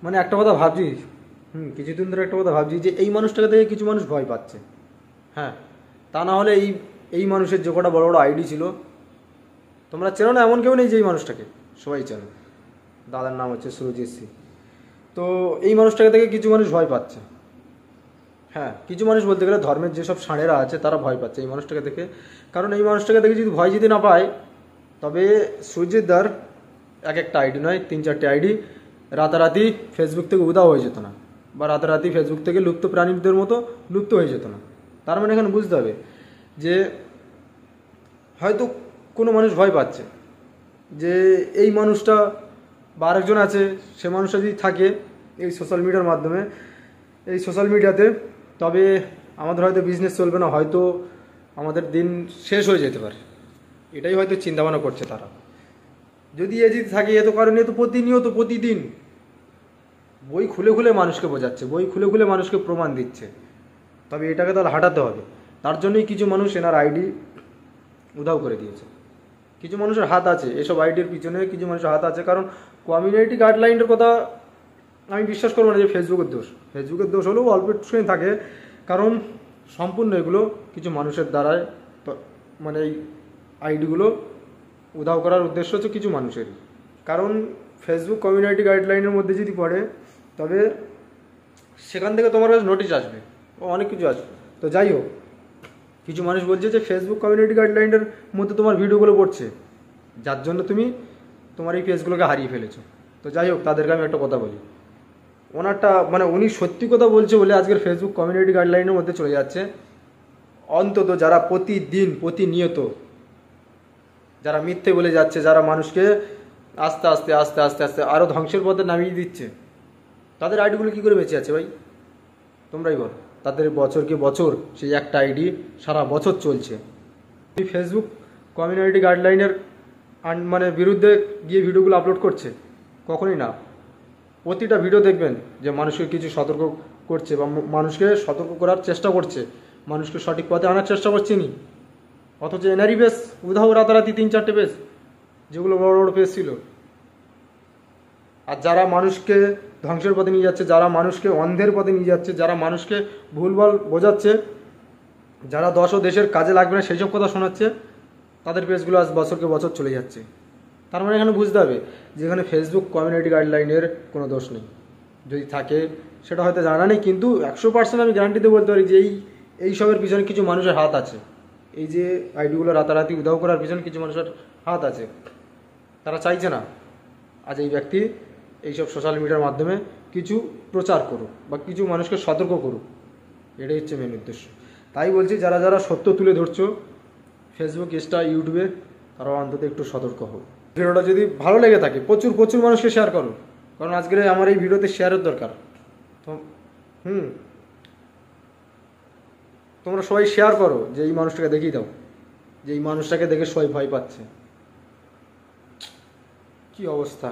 মানে একটা কথা ভাবছি, কিছুদিন ধরে একটা কথা ভাবছি যে এই মানুষটাকে দেখে কিছু মানুষ ভয় পাচ্ছে। হ্যাঁ, তা না হলে এই এই মানুষের যে কটা বড় বড় আইডি ছিল, তোমরা চেনো না এমন কেউ নেই যে এই মানুষটাকে, সবাই চেনো। দাদার নাম হচ্ছে সুরজিৎ সি। তো এই মানুষটাকে দেখে কিছু মানুষ ভয় পাচ্ছে। হ্যাঁ, কিছু মানুষ বলতে গেলে ধর্মের যেসব ষাঁড়েরা আছে তারা ভয় পাচ্ছে এই মানুষটাকে দেখে। কারণ এই মানুষটাকে দেখে যদি ভয় যদি না পায়, তবে সুরজিৎ দার এক একটা আইডি নয়, 3-4টে আইডি রাতারাতি ফেসবুক থেকে উধাও হয়ে যেত না, বা রাতারাতি ফেসবুক থেকে লুপ্ত প্রাণীদের মতো লুপ্ত হয়ে যেত না। তার মানে এখানে বুঝতে হবে যে হয়তো কোনো মানুষ ভয় পাচ্ছে যে এই মানুষটা বা আরেকজন আছে, সে মানুষটা যদি থাকে এই সোশ্যাল মিডিয়ার মাধ্যমে, এই সোশ্যাল মিডিয়াতে, তবে আমাদের হয়তো বিজনেস চলবে না, হয়তো আমাদের দিন শেষ হয়ে যেতে পারে। এটাই হয়তো চিন্তাভাবনা করছে তারা। যদি এ যদি থাকে, এ তো কারণ এ তো প্রতিনিয়ত প্রতিদিন বই খুলে খুলে মানুষকে বোঝাচ্ছে, বই খুলে খুলে মানুষকে প্রমাণ দিচ্ছে। তবে এটাকে তাহলে হাঁটাতে হবে। তার জন্যই কিছু মানুষ এনার আইডি উধাও করে দিয়েছে। কিছু মানুষের হাত আছে এসব আইডির পিছনে, কিছু মানুষের হাত আছে। কারণ কমিউনিটি গাইডলাইনের কথা আমি বিশ্বাস করবো না যে ফেসবুকের দোষ। ফেসবুকের দোষ হলেও অল্প একটুখানি থাকে, কারণ সম্পূর্ণ এগুলো কিছু মানুষের দ্বারাই, মানে এই আইডিগুলো উধাও করার উদ্দেশ্য হচ্ছে কিছু মানুষেরই। কারণ ফেসবুক কমিউনিটি গাইডলাইনের মধ্যে যদি পড়ে, তবে সেখান থেকে তোমার কাছে নোটিশ আসবে ও অনেক কিছু আসবে। তো যাই হোক, কিছু মানুষ বলছে যে ফেসবুক কমিউনিটি গাইডলাইনের মধ্যে তোমার ভিডিওগুলো পড়ছে, যার জন্য তুমি তোমার এই পেজগুলোকে হারিয়ে ফেলেছো। তো যাই হোক, তাদেরকে আমি একটা কথা বলি, ওনারটা মানে উনি সত্যি কথা বলছে বলে আজকের ফেসবুক কমিউনিটি গাইডলাইনের মধ্যে চলে যাচ্ছে। অন্তত যারা প্রতিদিন প্রতিনিয়ত যারা মিথ্যে বলে যাচ্ছে, যারা মানুষকে আস্তে আস্তে আস্তে আস্তে আস্তে আরও ধ্বংসের পথে নামিয়ে দিচ্ছে, তাদের আইডিগুলো কী করে বেঁচে আছে ভাই? তোমরাই বল। তাদের বছরকে বছর সেই একটা আইডি সারা বছর চলছে। এই ফেসবুক কমিউনিটি গাইডলাইনের মানে বিরুদ্ধে গিয়ে ভিডিওগুলো আপলোড করছে? কখনই না। প্রতিটা ভিডিও দেখবেন যে মানুষকে কিছু সতর্ক করছে বা মানুষকে সতর্ক করার চেষ্টা করছে, মানুষকে সঠিক পথে আনার চেষ্টা করছে নি। অথচ এনারই পেজ উধাও রাতারাতি 3-4টে পেজ, যেগুলো বড় বড় পেজ ছিল। আর যারা মানুষকে ধ্বংসের পথে নিয়ে যাচ্ছে, যারা মানুষকে অন্ধের পথে নিয়ে যাচ্ছে, যারা মানুষকে ভুলভাল বোঝাচ্ছে, যারা দেশ ও দেশের কাজে লাগবে না সেই সব কথা শোনাচ্ছে, তাদের পেজগুলো আজ বছরকে বছর চলে যাচ্ছে। তার মানে এখানে বুঝতে হবে যে এখানে ফেসবুক কমিউনিটি গাইডলাইনের কোনো দোষ নেই। যদি থাকে সেটা হয়তো জানা নেই, কিন্তু 100% আমি গ্যারান্টিতে বলতে পারি যে এইসবের পিছনে কিছু মানুষের হাত আছে। এই যে আইডিগুলো রাতারাতি উধাও করার পিছনে কিছু মানুষের হাত আছে। তারা চাইছে না আজ এই ব্যক্তি এইসব সোশ্যাল মিডিয়ার মাধ্যমে কিছু প্রচার করুক বা কিছু মানুষকে সতর্ক করুক। এটাই হচ্ছে মেন উদ্দেশ্য। তাই বলছি, যারা যারা সত্য তুলে ধরছো ফেসবুক, ইনস্টা, ইউটিউবে, তারা অন্তত একটু সতর্ক হোক। ভিডিওটা যদি ভালো লেগে থাকে প্রচুর প্রচুর মানুষকে শেয়ার করো, কারণ আজকের আমার এই ভিডিওতে শেয়ারের দরকার। তো তোমরা সবাই শেয়ার করো, যে এই মানুষটাকে দেখিয়ে দাও যে এই মানুষটাকে দেখে সবাই ভয় পাচ্ছে। কি অবস্থা!